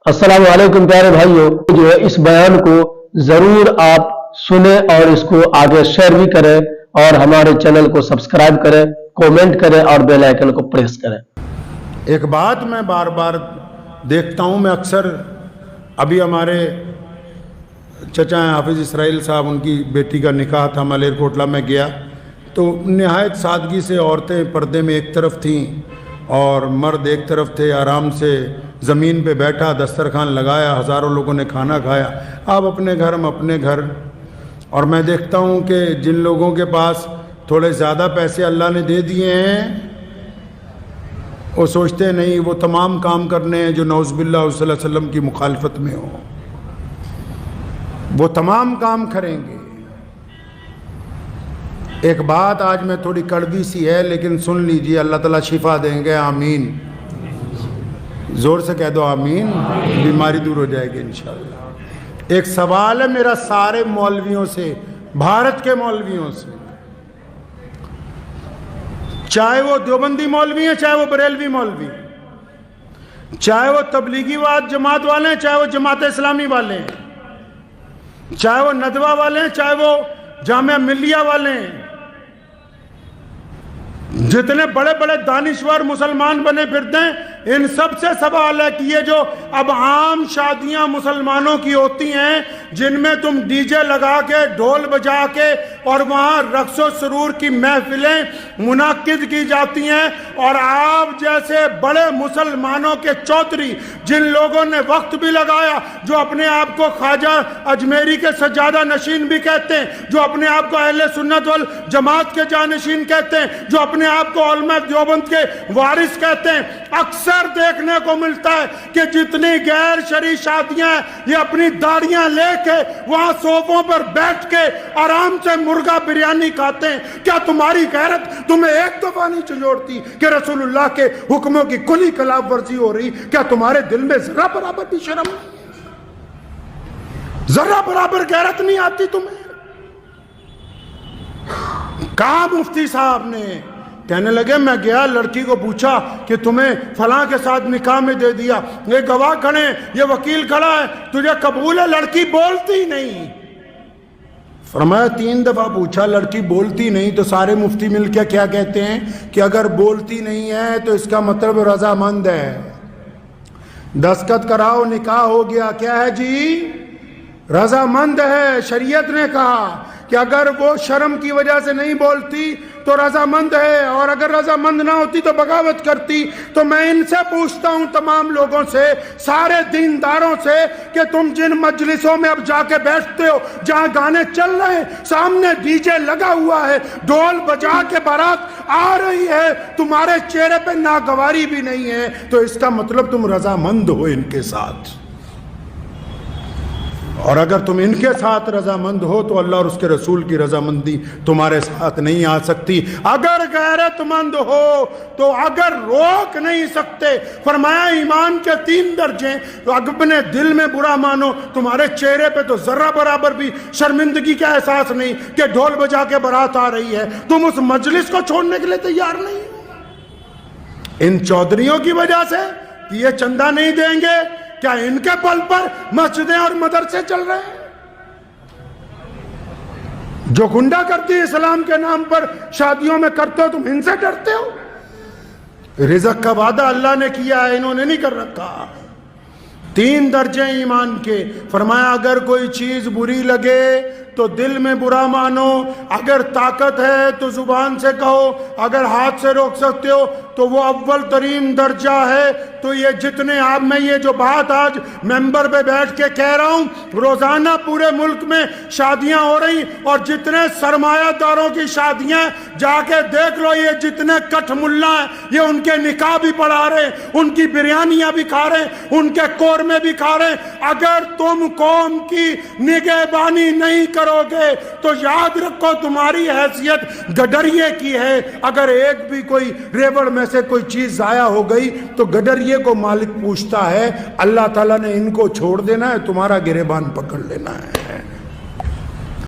السلام علیکم پیارے بھائیوں، جو ہے اس بیان کو ضرور آپ سنیں اور اس کو آگے شیئر بھی کریں اور ہمارے چینل کو سبسکرائب کریں، کومنٹ کریں اور بیل آئیکن کو پریس کریں۔ ایک بات میں بار بار دیکھتا ہوں، میں اکثر ابھی ہمارے چچا ہیں حافظ اسرائیل صاحب، ان کی بیٹی کا نکاح تھا، ملیر کوٹلہ میں گیا تو نہایت سادگی سے عورتیں پردے میں ایک طرف تھیں اور مرد ایک طرف تھے، آرام سے زمین پہ بیٹھا، دسترخوان لگایا، ہزاروں لوگوں نے کھانا کھایا، آپ اپنے گھر ہم اپنے گھر۔ اور میں دیکھتا ہوں کہ جن لوگوں کے پاس تھوڑے زیادہ پیسے اللہ نے دے دیے ہیں، وہ سوچتے نہیں وہ تمام کام کرنے ہیں جو نعوذ باللہ صلی اللہ علیہ وسلم کی مخالفت میں ہوں، وہ تمام کام کریں گے۔ ایک بات آج میں تھوڑی کڑوی سی ہے لیکن سن لیجئے، اللہ تعالیٰ شفا دیں گے، آمین، زور سے کہہ دو آمین، بیماری دور ہو جائے گی انشاءاللہ۔ ایک سوال ہے میرا سارے مولویوں سے، بھارت کے مولویوں سے، چاہے وہ دیوبندی مولوی ہیں، چاہے وہ بریلوی مولوی، چاہے وہ تبلیغی جماعت والے ہیں، چاہے وہ جماعت اسلامی والے ہیں، چاہے وہ ندوہ والے ہیں، چاہے وہ جامعہ ملیہ والے ہیں، جتنے بڑے بڑے دانشور مسلمان بنے پھرتے ہیں، ان سب سے سوال ہے کہ یہ جو اب عام شادیاں مسلمانوں کی ہوتی ہیں جن میں تم ڈی جے لگا کے ڈھول بجا کے اور وہاں رقص و سرور کی محفلیں منعقد کی جاتی ہیں، اور آپ جیسے بڑے مسلمانوں کے چودھری جن لوگوں نے وقت بھی لگایا، جو اپنے آپ کو خواجہ اجمیری کے سجادہ نشین بھی کہتے ہیں، جو اپنے آپ کو اہل سنت والجماعت کے جانشین کہتے ہیں، جو اپنے آپ کو علماء دیوبند کے وارث کہتے ہیں، اکثر دیکھنے کو ملتا ہے کہ جتنی غیر شرعی شادیاں ہیں یہ اپنی داڑیاں لے کے وہاں صوفوں پر بیٹھ کے آرام سے مرغا بریانی کھاتے ہیں۔ کیا تمہاری غیرت تمہیں ایک دفعہ نہیں چنجوڑتی کہ رسول اللہ کے حکموں کی کلی خلاف ورزی ہو رہی؟ کیا تمہارے دل میں ذرہ برابر بھی شرم نہیں، ذرہ برابر غیرت نہیں آتی تمہیں؟ کہا مفتی صاحب نے، کہنے لگے میں گیا، لڑکی کو پوچھا کہ تمہیں فلاں کے ساتھ نکاح میں دے دیا، یہ گواہ کھڑے ہیں، یہ وکیل کھڑا ہے، تجھے قبول ہے؟ لڑکی بولتی نہیں۔ فرمایا 3 دفعہ پوچھا، لڑکی بولتی نہیں، تو سارے مفتی مل کے کیا کہتے ہیں کہ اگر بولتی نہیں ہے تو اس کا مطلب رضامند ہے، دستخط کراؤ، نکاح ہو گیا، کیا ہے جی؟ رضامند ہے۔ شریعت نے کہا کہ اگر وہ شرم کی وجہ سے نہیں بولتی تو رضامند ہے، اور اگر رضامند نہ ہوتی تو بغاوت کرتی۔ تو میں ان سے پوچھتا ہوں، تمام لوگوں سے، سارے دینداروں سے، کہ تم جن مجلسوں میں اب جا کے بیٹھتے ہو جہاں گانے چل رہے ہیں، سامنے ڈی جے لگا ہوا ہے، ڈھول بجا کے بارات آ رہی ہے، تمہارے چہرے پہ ناگواری بھی نہیں ہے، تو اس کا مطلب تم رضامند ہو ان کے ساتھ۔ اور اگر تم ان کے ساتھ رضامند ہو تو اللہ اور اس کے رسول کی رضامندی تمہارے ساتھ نہیں آ سکتی۔ اگر غیرت مند ہو تو اگر روک نہیں سکتے، فرمایا ایمان کے 3 درجے، تو اپنے دل میں برا مانو، تمہارے چہرے پہ تو ذرہ برابر بھی شرمندگی کا احساس نہیں کہ ڈھول بجا کے بارات آ رہی ہے، تم اس مجلس کو چھوڑنے کے لیے تیار نہیں ہو۔ ان چودھریوں کی وجہ سے کہ یہ چندہ نہیں دیں گے، کیا ان کے پل پر مسجدیں اور مدرسے چل رہے ہیں؟ جو گنڈا کرتی اسلام کے نام پر شادیوں میں کرتے ہو، تم ان سے ڈرتے ہو؟ رزق کا وعدہ اللہ نے کیا ہے، انہوں نے نہیں کر رکھا۔ 3 درجے ایمان کے، فرمایا اگر کوئی چیز بری لگے تو دل میں برا مانو، اگر طاقت ہے تو زبان سے کہو، اگر ہاتھ سے روک سکتے ہو تو وہ اول ترین درجہ ہے۔ تو یہ جتنے آپ، میں یہ جو بات آج ممبر پہ بیٹھ کے کہہ رہا ہوں، روزانہ پورے ملک میں شادیاں ہو رہی، اور جتنے سرمایہ داروں کی شادیاں جا کے دیکھ لو، یہ جتنے کٹھ ملا ہیں یہ ان کے نکاح بھی پڑھا رہے ہیں، ان کی بریانیاں بھی کھا رہے ہیں، ان کے قورمے بھی کھا رہے ہیں۔ اگر تم قوم کی نگہبانی نہیں کرو گے تو یاد رکھو تمہاری حیثیت گڈریے کی ہے۔ اگر ایک بھی کوئی ریوڑ میں سے کوئی چیز ضائع ہو گئی تو گڈریے کو مالک پوچھتا ہے، اللہ تعالیٰ نے ان کو چھوڑ دینا ہے، تمہارا گریبان پکڑ لینا ہے۔